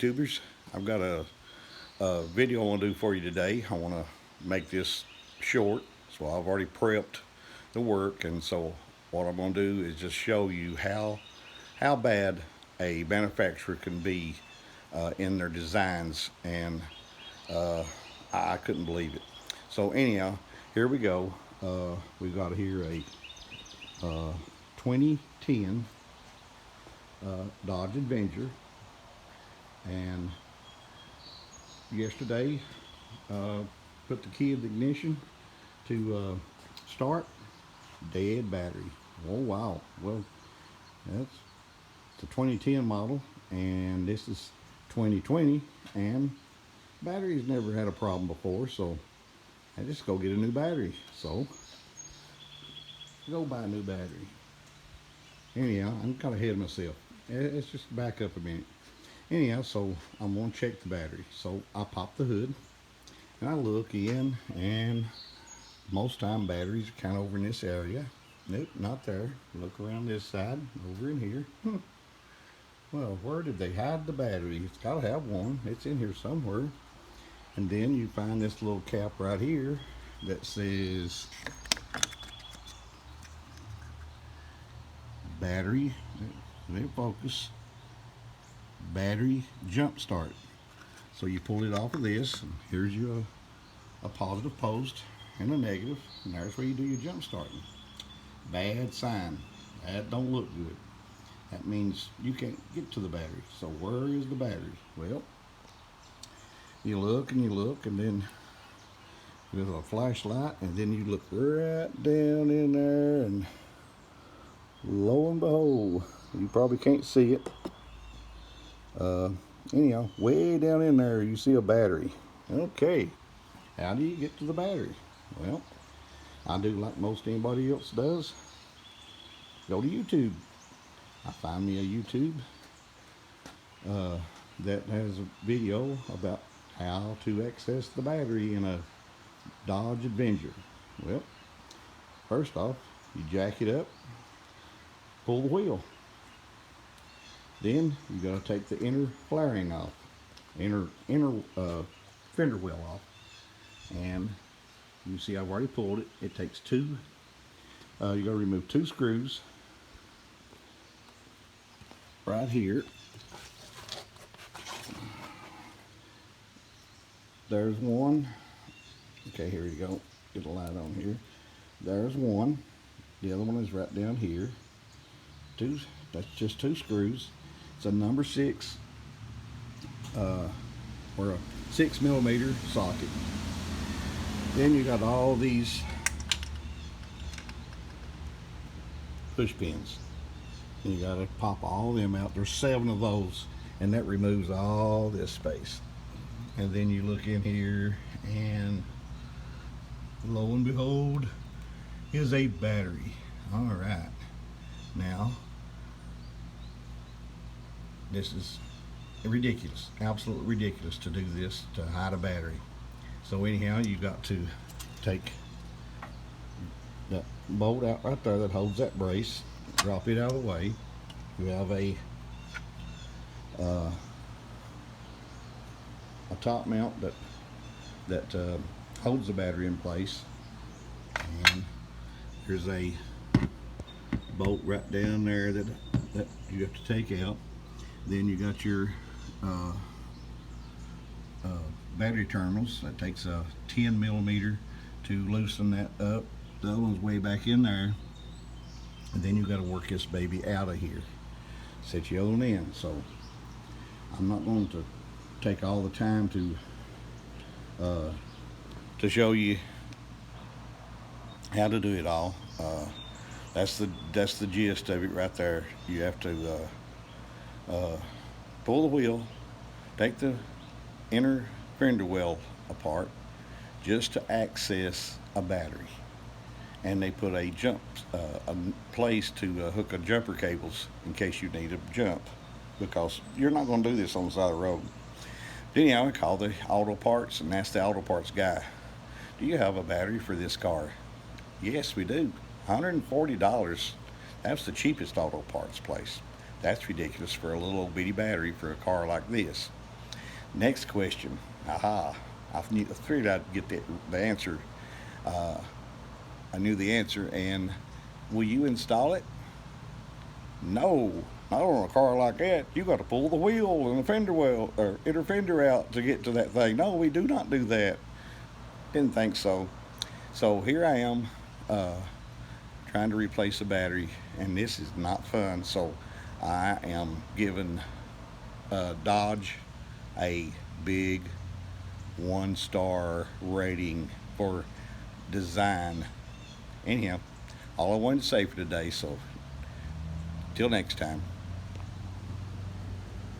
YouTubers. I've got a video I want to do for you today. I want to make this short, so I've already prepped the work, and so what I'm going to do is just show you how bad a manufacturer can be in their designs, and uh, I couldn't believe it. So anyhow, here we go. We've got here a 2010 Dodge Avenger, and yesterday put the key of the ignition to start. Dead battery. Oh wow. Well, that's the 2010 model, and this is 2020, and battery's never had a problem before, so I just go get a new battery. So go buy a new battery. Anyhow, I'm kind of ahead of myself. Let's just back up a minute. Anyhow, so I'm gonna check the battery. So I pop the hood and I look in, and most time batteries are kind of over in this area. Nope, not there. Look around this side, over in here. Well, where did they hide the battery? It's got to have one. It's in here somewhere. And then you find this little cap right here that says battery, let it focus, battery jump start. So you pull it off of this, and here's your a positive post and a negative, and there's where you do your jump starting. Bad sign. That don't look good. That means you can't get to the battery. So where is the battery? Well, you look and you look, and then with a flashlight, and then you look right down in there, and lo and behold, you probably can't see it. Anyhow, way down in there you see a battery. Okay, how do you get to the battery? Well, I do like most anybody else does. Go to YouTube. I find me a YouTube that has a video about how to access the battery in a Dodge Avenger. Well, first off, you jack it up, pull the wheel. Then you got to take the inner flaring off, inner fender well off, and you see I've already pulled it. It takes two. You got to remove two screws right here. There's one. Okay, here you go. Get a light on here. There's one. The other one is right down here. Two. That's just two screws. It's a number 6 or a 6mm socket. Then you got all these push pins. And you got to pop all them out. There's 7 of those, and that removes all this space. And then you look in here, and lo and behold, is a battery. All right, now this is ridiculous, absolutely ridiculous to do this to hide a battery. So anyhow, you got to take that bolt out right there that holds that brace, drop it out of the way. You have a top mount that holds the battery in place, and there's a bolt right down there that you have to take out. Then you got your battery terminals. That takes a 10mm to loosen that up. The other one's way back in there, and then you got to work this baby out of here. Set your other one in. So I'm not going to take all the time to show you how to do it all. That's the gist of it right there. You have to pull the wheel, take the inner fender well apart just to access a battery, and they put a place to hook a jumper cables in case you need a jump, because you're not going to do this on the side of the road. Anyhow, I call the auto parts and ask the auto parts guy, do you have a battery for this car? Yes, we do. $140. That's the cheapest auto parts place. That's ridiculous for a little old bitty battery for a car like this. Next question. Aha. Figured I'd get the answer. I knew the answer. And will you install it? No. Not on a car like that. You got to pull the wheel and the fender well or inner fender out to get to that thing. No, we do not do that. Didn't think so. So here I am, uh, trying to replace a battery, and this is not fun. So I am giving Dodge a big 1-star rating for design. Anyhow, all I wanted to say for today. So till next time.